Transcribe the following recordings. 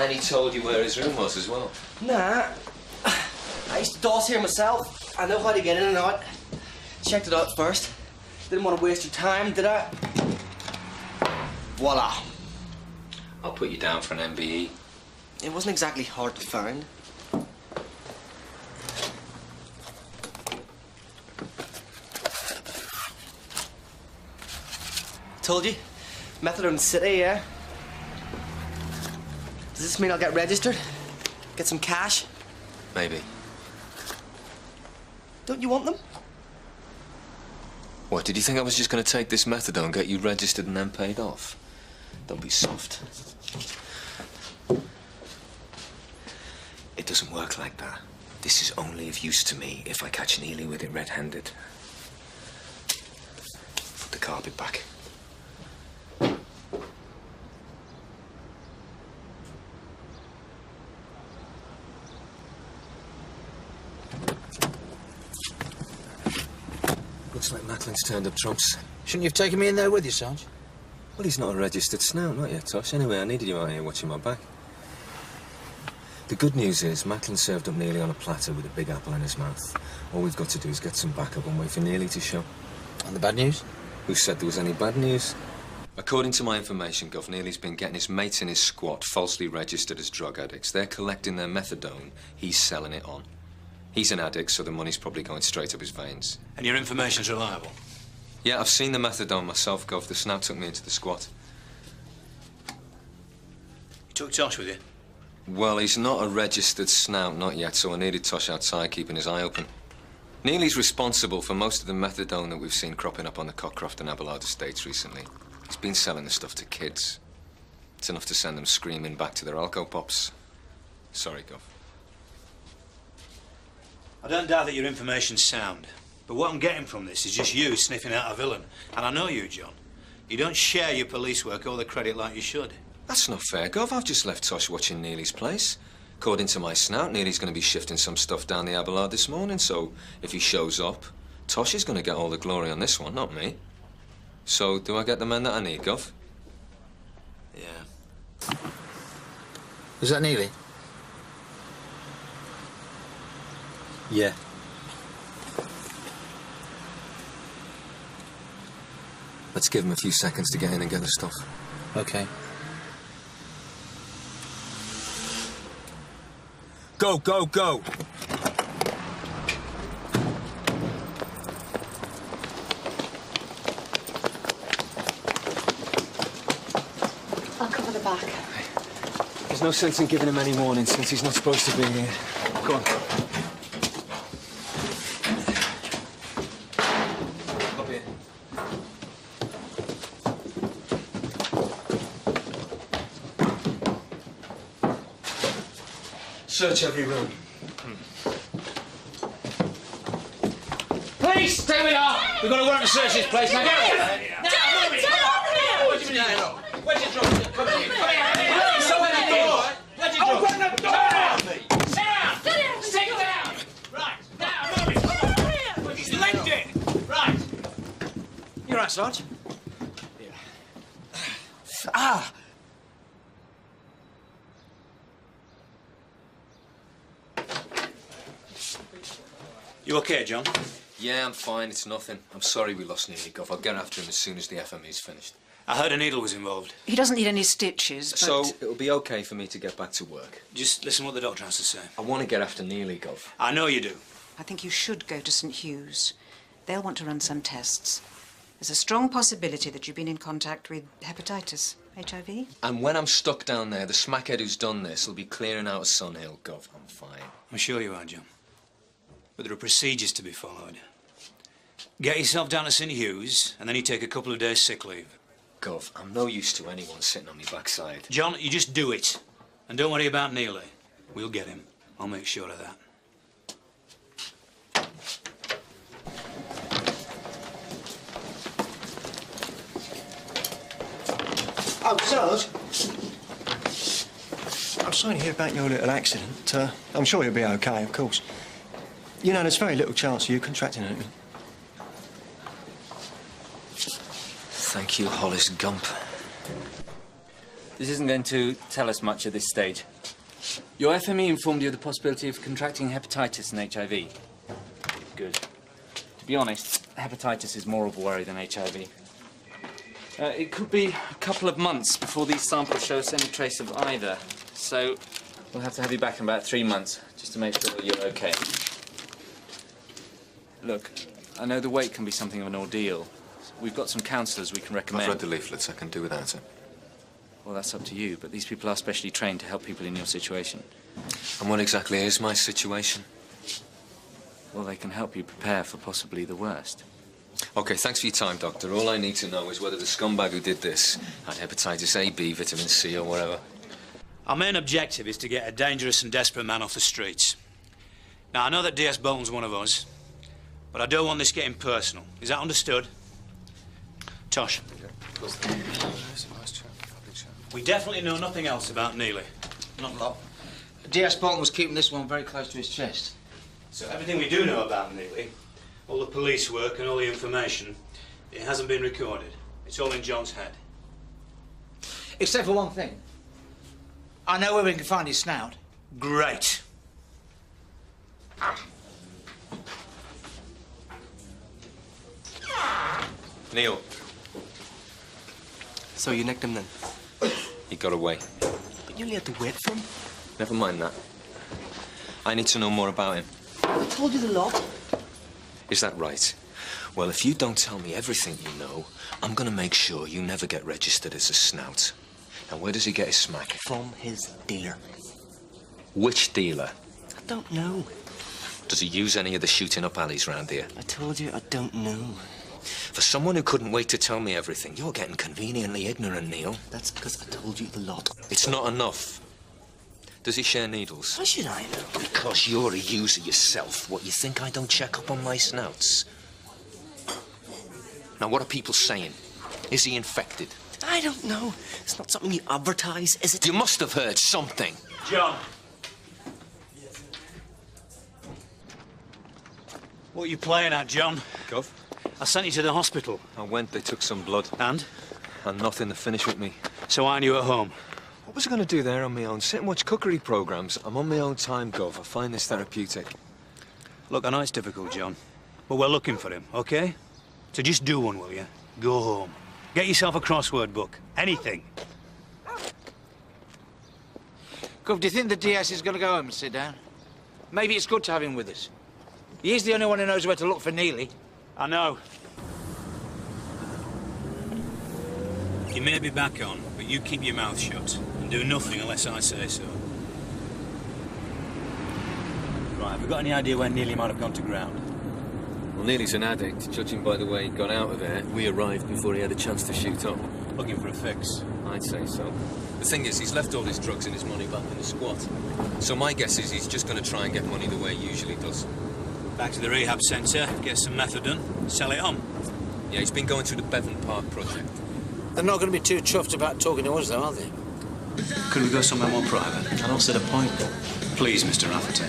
And he told you where his room was as well? Nah. I used to doss here myself. I know how to get in and out. Checked it out first. Didn't want to waste your time, did I? Voila. I'll put you down for an MBE. It wasn't exactly hard to find. Told you. Methadone City, yeah? Does this mean I'll get registered? Get some cash? Maybe. Don't you want them? What, did you think I was just going to take this methadone, get you registered and then paid off? Don't be soft. It doesn't work like that. This is only of use to me if I catch Neely with it red-handed. Put the carpet back. Looks like Macklin's turned up trumps. Shouldn't you have taken me in there with you, Sarge? Well, he's not a registered snout, not yet, Tosh. Anyway, I needed you out here watching my back. The good news is Macklin served up Neely on a platter with a big apple in his mouth. All we've got to do is get some backup and wait for Neely to show. And the bad news? Who said there was any bad news? According to my information, Gov, Neely's been getting his mates in his squat falsely registered as drug addicts. They're collecting their methadone, he's selling it on. He's an addict, so the money's probably going straight up his veins. And your information's reliable? Yeah, I've seen the methadone myself, Gov. The snout took me into the squat. You took Tosh with you? Well, he's not a registered snout, not yet, so I needed Tosh outside keeping his eye open. Neely's responsible for most of the methadone that we've seen cropping up on the Cockcroft and Abelard estates recently. He's been selling the stuff to kids. It's enough to send them screaming back to their alco-pops. Sorry, Gov. I don't doubt that your information's sound, but what I'm getting from this is just you sniffing out a villain. And I know you, John. You don't share your police work or the credit like you should. That's not fair, Gov. I've just left Tosh watching Neely's place. According to my snout, Neely's going to be shifting some stuff down the Abelard this morning, so if he shows up, Tosh is going to get all the glory on this one, not me. So, do I get the men that I need, Gov? Yeah. Is that Neely? Yeah. Let's give him a few seconds to get in and get the stuff. Okay. Go, go, go! I'll cover the back. There's no sense in giving him any warning since he's not supposed to be here. Go on. Up here. Search every room. Police! Stay we are! We've got a warrant to search this place now. What do you mean, no? Where'd you drop it? Come here. Come here. Someone at the door. Where'd you drop it? Open the door! Sit down! Sit down! Right. Now, move it. He's legged it. Right. You all right, Sarge? Yeah. Ah! You okay, John? Yeah, I'm fine. It's nothing. I'm sorry we lost Neely, Gov. I'll get after him as soon as the FME's finished. I heard a needle was involved. He doesn't need any stitches, but... So, it'll be okay for me to get back to work. Just listen what the doctor has to say. I want to get after Neely, Gov. I know you do. I think you should go to St. Hugh's. They'll want to run some tests. There's a strong possibility that you've been in contact with hepatitis, HIV. And when I'm stuck down there, the smackhead who's done this will be clearing out of Sunhill, Gov. I'm fine. I'm sure you are, John. But there are procedures to be followed. Get yourself down to St. Hugh's, and then you take a couple of days sick leave. Gov, I'm no use to anyone sitting on my backside. John, you just do it. And don't worry about Neely. We'll get him. I'll make sure of that. Oh, Sarge. I'm sorry to hear about your little accident. I'm sure you'll be okay, of course. You know, there's very little chance of you contracting anything. Thank you, Hollis Gump. This isn't going to tell us much at this stage. Your FME informed you of the possibility of contracting hepatitis and HIV. Good. To be honest, hepatitis is more of a worry than HIV. It could be a couple of months before these samples show us any trace of either. So we'll have to have you back in about 3 months, just to make sure that you're okay. Look, I know the wait can be something of an ordeal. We've got some counsellors we can recommend. I've read the leaflets. I can do without it. Well, that's up to you, but these people are specially trained to help people in your situation. And what exactly is my situation? Well, they can help you prepare for possibly the worst. OK, thanks for your time, Doctor. All I need to know is whether the scumbag who did this had hepatitis A, B, vitamin C, or whatever. Our main objective is to get a dangerous and desperate man off the streets. Now, I know that DS Bolton's one of us, but I don't want this getting personal. Is that understood? Tosh. We definitely know nothing else about Neely. Not a lot. DS Bolton was keeping this one very close to his chest. So everything we do know about Neely, all the police work and all the information, it hasn't been recorded. It's all in John's head. Except for one thing. I know where we can find his snout. Great. Neil. So you nicked him then? He got away. But you only had to wait for him. Never mind that. I need to know more about him. I told you the lot. Is that right? Well, if you don't tell me everything you know, I'm going to make sure you never get registered as a snout. And where does he get his smack? From his dealer. Which dealer? I don't know. Does he use any of the shooting up alleys round here? I told you I don't know. For someone who couldn't wait to tell me everything, you're getting conveniently ignorant, Neil. That's because I told you the lot. It's not enough. Does he share needles? How should I know? Because you're a user yourself. What, you think I don't check up on my snouts? Now, what are people saying? Is he infected? I don't know. It's not something you advertise, is it? You must have heard something. John. What are you playing at, John? Gov? I sent you to the hospital. I went, they took some blood. And? And nothing to finish with me. So aren't you at home? What was I going to do there on my own? Sit and watch cookery programmes. I'm on my own time, Gov. I find this therapeutic. Look, I know it's difficult, John, but we're looking for him, OK? So just do one, will you? Go home. Get yourself a crossword book. Anything. Gov, do you think the DS is going to go home and sit down? Maybe it's good to have him with us. He is the only one who knows where to look for Neely. I know. You may be back on, but you keep your mouth shut and do nothing unless I say so. Right, have we got any idea where Neely might have gone to ground? Well, Neely's an addict. Judging by the way he got out of there, we arrived before he had a chance to shoot up. Looking for a fix. I'd say so. The thing is, he's left all his drugs and his money back in the squat. So my guess is he's just going to try and get money the way he usually does. Back to the rehab centre, get some methadone, sell it on. Yeah, he's been going through the Bevan Park project. They're not going to be too chuffed about talking to us, though, are they? Could we go somewhere more private? I don't see the point. Please, Mr. Rafferty.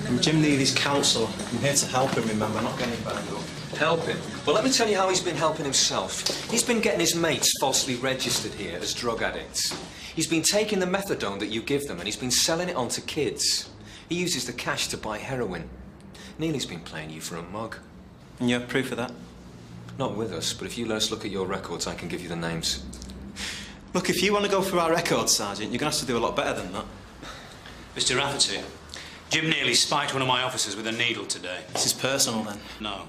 I'm Jim Neely's counsellor. I'm here to help him, remember, not get him banged up. Help him? Well, let me tell you how he's been helping himself. He's been getting his mates falsely registered here as drug addicts. He's been taking the methadone that you give them and he's been selling it on to kids. He uses the cash to buy heroin. Neely's been playing you for a mug. And you have proof of that? Not with us, but if you let us look at your records, I can give you the names. Look, if you want to go through our records, Sergeant, you're going to have to do a lot better than that. Mr. Rafferty, Jim Neely spiked one of my officers with a needle today. This is personal, then? No.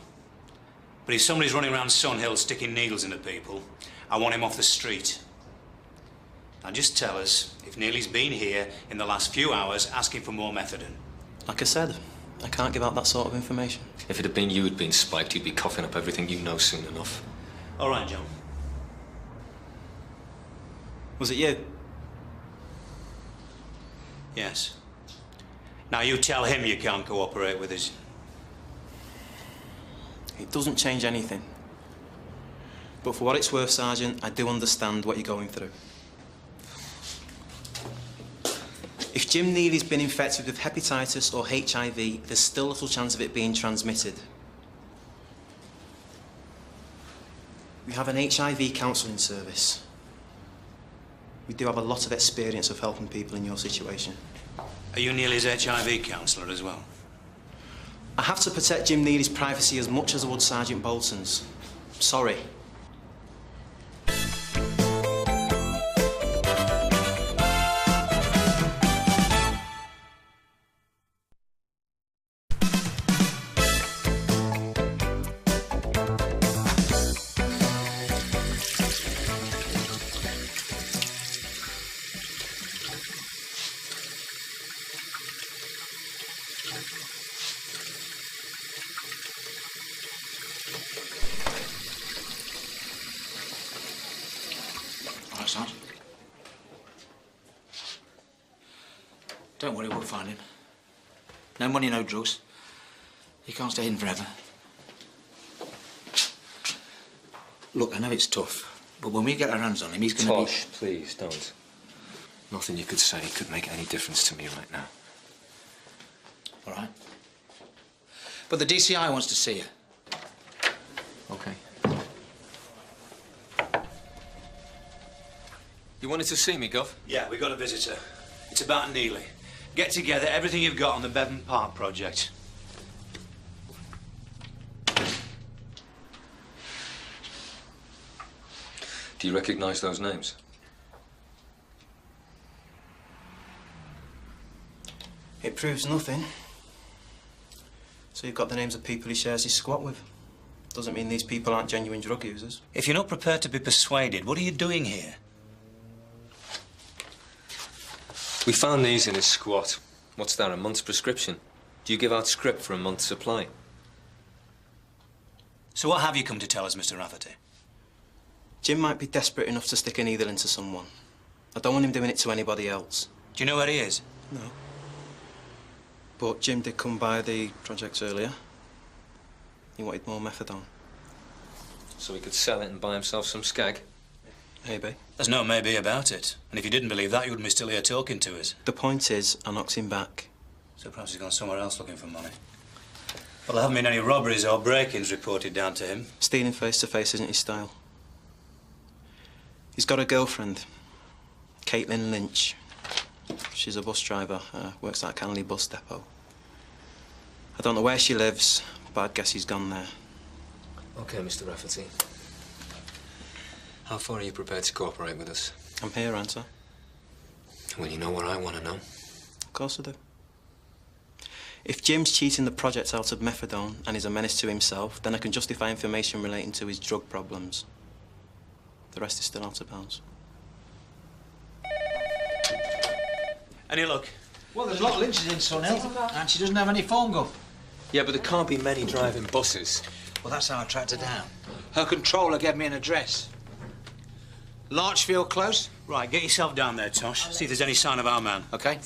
But if somebody's running around Sunhill sticking needles into people, I want him off the street. Now just tell us if Neely's been here in the last few hours asking for more methadone. Like I said, I can't give out that sort of information. If it had been you who'd been spiked, you'd be coughing up everything you know soon enough. All right, John. Was it you? Yes. Now you tell him you can't cooperate with us. It doesn't change anything. But for what it's worth, Sergeant, I do understand what you're going through. If Jim Neely's been infected with hepatitis or HIV, there's still little chance of it being transmitted. We have an HIV counselling service. We do have a lot of experience of helping people in your situation. Are you Neely's HIV counsellor as well? I have to protect Jim Neely's privacy as much as I would Sergeant Bolton's. Sorry. All right, Sarge. Don't worry, we'll find him. No money, no drugs. He can't stay hidden forever. Look, I know it's tough, but when we get our hands on him, he's going to be... Tosh, please, don't. Nothing you could say could make any difference to me right now. All right. But the DCI wants to see you. Okay. You wanted to see me, Gov? Yeah, we got a visitor. It's about Neely. Get together everything you've got on the Bevan Park project. Do you recognise those names? It proves nothing. So you've got the names of people he shares his squat with. Doesn't mean these people aren't genuine drug users. If you're not prepared to be persuaded, what are you doing here? We found these in his squat. What's that, a month's prescription? Do you give out script for a month's supply? So what have you come to tell us, Mr. Rafferty? Jim might be desperate enough to stick a needle into someone. I don't want him doing it to anybody else. Do you know where he is? No. But Jim did come by the project earlier. He wanted more methadone. So he could sell it and buy himself some skag? Maybe. There's no maybe about it. And if you didn't believe that, you wouldn't be still here talking to us. The point is, I knocked him back. So perhaps he's gone somewhere else looking for money. Well, there haven't been any robberies or break-ins reported down to him. Stealing face-to-face isn't his style. He's got a girlfriend, Caitlin Lynch. She's a bus driver, works at Canley bus depot. I don't know where she lives, but I'd guess he's gone there. OK, Mr. Rafferty. How far are you prepared to cooperate with us? I'm here, aren't I? Well, you know what I want to know. Of course I do. If Jim's cheating the project out of methadone and is a menace to himself, then I can justify information relating to his drug problems. The rest is still out of bounds. Any luck? Well, there's a lot of Lynches in Sunhill, and she doesn't have any phone, Gov. Yeah, but there can't be many driving buses. Well, that's how I tracked her down. Her controller gave me an address. Larchfield Close? Right, get yourself down there, Tosh. See if there's any sign of our man. OK.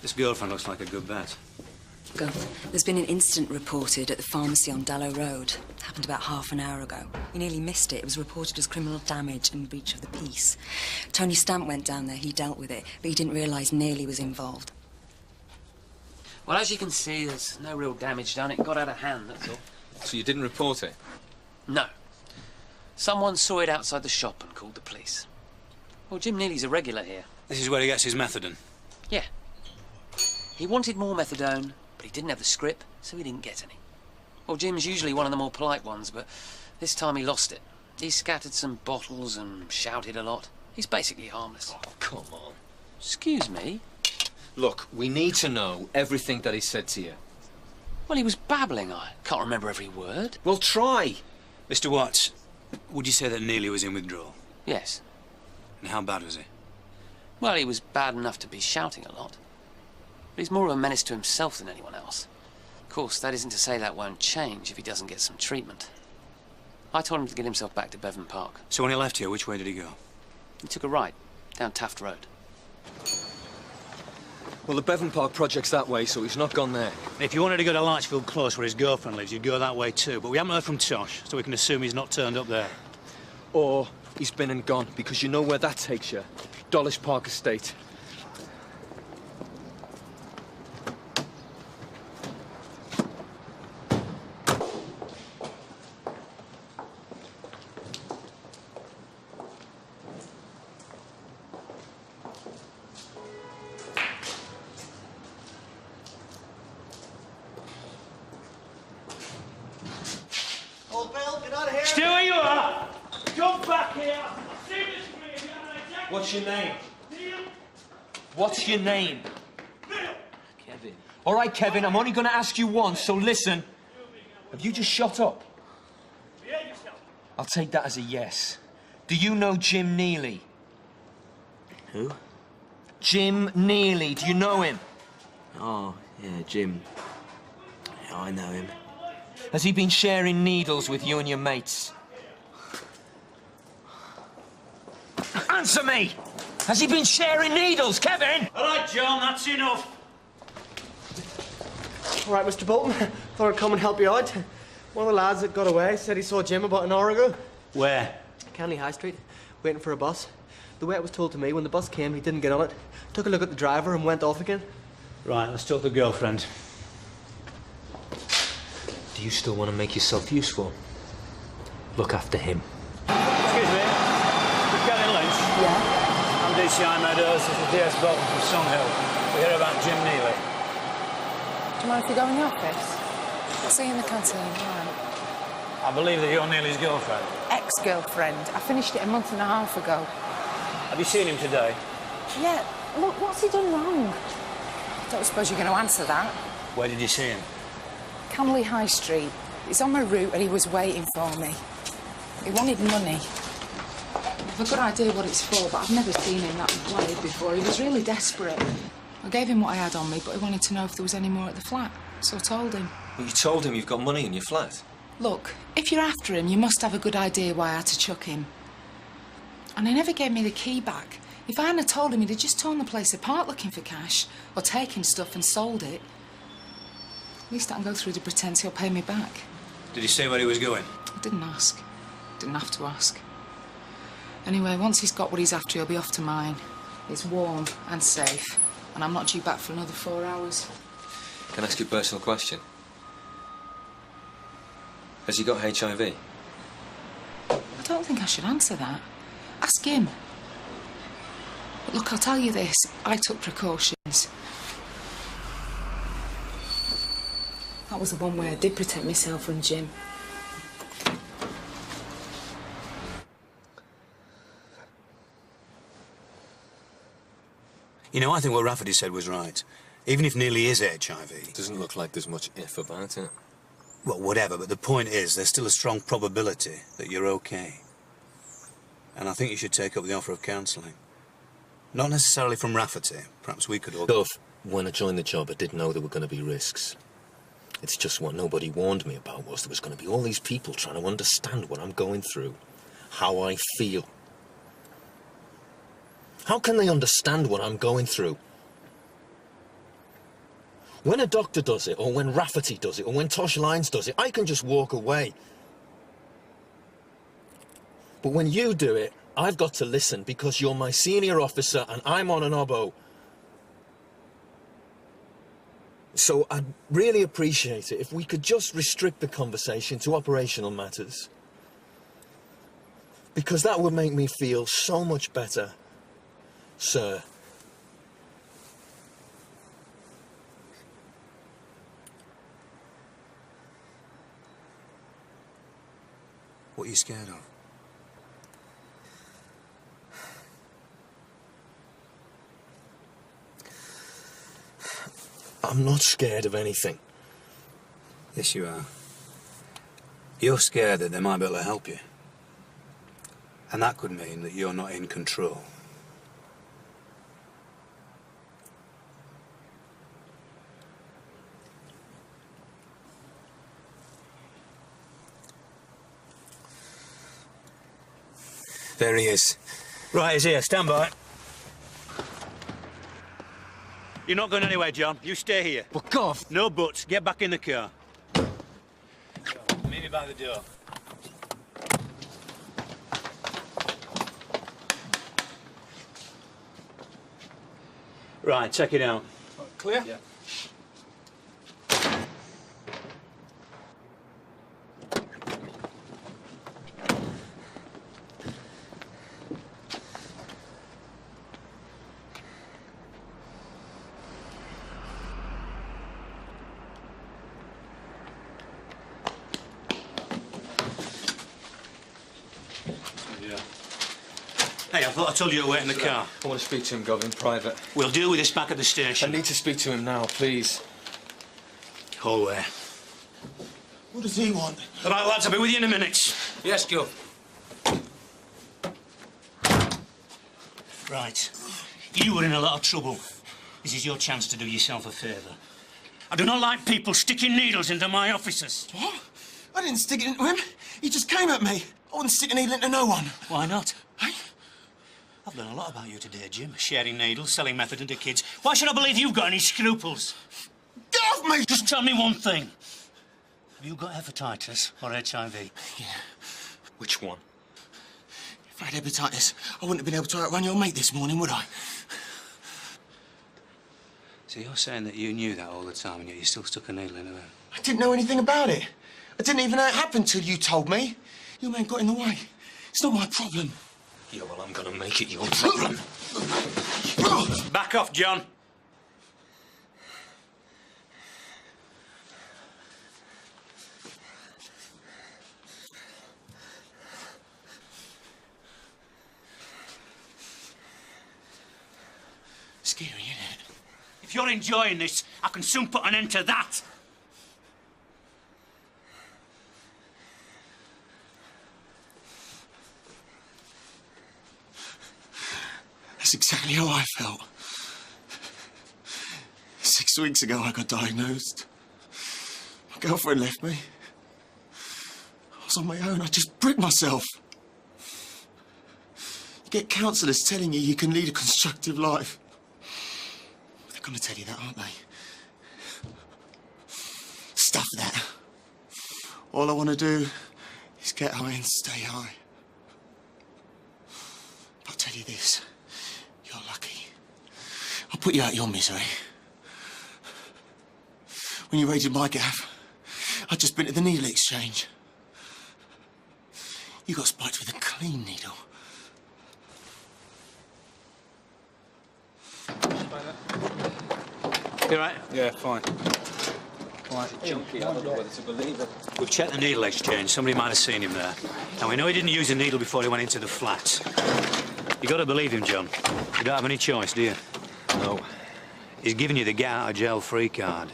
This girlfriend looks like a good bet. Gov, there's been an incident reported at the pharmacy on Dallow Road. It happened about half an hour ago. You nearly missed it. It was reported as criminal damage and breach of the peace. Tony Stamp went down there. He dealt with it, but he didn't realise Neely was involved. Well, as you can see, there's no real damage done. It got out of hand, that's all. So you didn't report it? No. Someone saw it outside the shop and called the police. Well, Jim Neely's a regular here. This is where he gets his methadone. Yeah. He wanted more methadone, but he didn't have the script, so he didn't get any. Well, Jim's usually one of the more polite ones, but this time he lost it. He scattered some bottles and shouted a lot. He's basically harmless. Oh, come on. Excuse me? Look, we need to know everything that he said to you. Well, he was babbling. I can't remember every word. Well, try. Mr. Watts, would you say that Neely was in withdrawal? Yes. And how bad was he? Well, he was bad enough to be shouting a lot. But he's more of a menace to himself than anyone else. Of course, that isn't to say that won't change if he doesn't get some treatment. I told him to get himself back to Bevan Park. So when he left here, which way did he go? He took a right, down Taft Road. Well, the Bevan Park project's that way, so he's not gone there. If you wanted to go to Larchfield Close, where his girlfriend lives, you'd go that way too. But we haven't heard from Tosh, so we can assume he's not turned up there. Or he's been and gone, because you know where that takes you. Dawlish Park Estate. Stay where you are. Come back here. What's your name? What's your name? Kevin. All right, Kevin, I'm only going to ask you once, so listen. Have you just shot up? I'll take that as a yes. Do you know Jim Neely? Who? Jim Neely. Do you know him? Oh, yeah, Jim. Yeah, I know him. Has he been sharing needles with you and your mates? Answer me! Has he been sharing needles, Kevin? All right, John, that's enough. All right, Mr. Bolton. Thought I'd come and help you out. One of the lads that got away said he saw Jim about an hour ago. Where? Canley High Street, waiting for a bus. The way it was told to me, when the bus came, he didn't get on it. Took a look at the driver and went off again. Right, let's talk to the girlfriend. Do you still want to make yourself useful? Look after him. Excuse me. Lieutenant Lynch. Yeah? I'm DCI Meadows. This is DS Bolton from Sunhill. We hear about Jim Neely. Do you mind if we go in the office? I'll see you in the canteen, all right? I believe that you're Neely's girlfriend. Ex-girlfriend. I finished it a month and a half ago. Have you seen him today? Yeah, look, what's he done wrong? Don't suppose you're going to answer that. Where did you see him? Canley High Street. He's on my route and he was waiting for me. He wanted money. I've a good idea what it's for, but I've never seen him that way before. He was really desperate. I gave him what I had on me, but he wanted to know if there was any more at the flat. So I told him. Well, you told him you've got money in your flat. Look, if you're after him, you must have a good idea why I had to chuck him. And he never gave me the key back. If I hadn't told him, he'd have just torn the place apart looking for cash, or taken stuff and sold it. At least I can go through the pretence he'll pay me back. Did he say where he was going? I didn't ask. Didn't have to ask. Anyway, once he's got what he's after, he'll be off to mine. It's warm and safe, and I'm not due back for another 4 hours. Can I ask you a personal question? Has he got HIV? I don't think I should answer that. Ask him. But look, I'll tell you this. I took precautions. That was the one way I did protect myself from Jim. You know, I think what Rafferty said was right. Even if Neely is HIV... Doesn't look like there's much if about it. Well, whatever, but the point is, there's still a strong probability that you're okay. And I think you should take up the offer of counselling. Not necessarily from Rafferty. Perhaps we could all... Duff, when I joined the job, I did know there were going to be risks. It's just what nobody warned me about was there was going to be all these people trying to understand what I'm going through, how I feel. How can they understand what I'm going through? When a doctor does it, or when Rafferty does it, or when Tosh Lyons does it, I can just walk away. But when you do it, I've got to listen because you're my senior officer and I'm on an obbo. So I'd really appreciate it if we could just restrict the conversation to operational matters. Because that would make me feel so much better, sir. What are you scared of? I'm not scared of anything. Yes, you are. You're scared that they might be able to help you. And that could mean that you're not in control. There he is. Right, he's here. Stand by. You're not going anywhere, John. You stay here. Fuck off. No buts. Get back in the car. Meet me by the door. Right, check it out. Clear? Yeah. Hey, I thought I told you to wait in the car. I want to speak to him, Gov, in private. We'll deal with this back at the I station. need to speak to him now, please. Hallway. What does he want? All right, lads, I'll be with you in a minute. Yes, Gov. Right. You were in a lot of trouble. This is your chance to do yourself a favour. I do not like people sticking needles into my officers. What? I didn't stick it into him. He just came at me. I wouldn't stick a needle into no one. Why not? Hey? I've learned a lot about you today, Jim. Sharing needles, selling methadone to kids. Why should I believe you've got any scruples? Get off me! Just tell me one thing. Have you got hepatitis or HIV? Yeah. Which one? If I had hepatitis, I wouldn't have been able to outrun your mate this morning, would I? So you're saying that you knew that all the time and yet you still stuck a needle in her? I didn't know anything about it. I didn't even know it happened till you told me. Your man got in the way. It's not my problem. Yeah, well, I'm gonna make it your problem. Back off, John. Scary, isn't it? If you're enjoying this, I can soon put an end to that. That's exactly how I felt. 6 weeks ago, I got diagnosed. My girlfriend left me. I was on my own. I just bricked myself. You get counsellors telling you can lead a constructive life. They're going to tell you that, aren't they? Stuff that. All I want to do is get high and stay high. But I'll tell you this. You're lucky. I'll put you out of your misery. When you raided my gaff, I'd just been to the needle exchange. You got spiked with a clean needle. You right? Yeah, fine. Quite junky, I don't know whether to believe it. We've checked the needle exchange. Somebody might have seen him there. And we know he didn't use a needle before he went into the flat. You got to believe him, John. You don't have any choice, do you? No. He's giving you the get out of jail free card.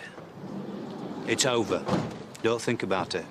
It's over. Don't think about it.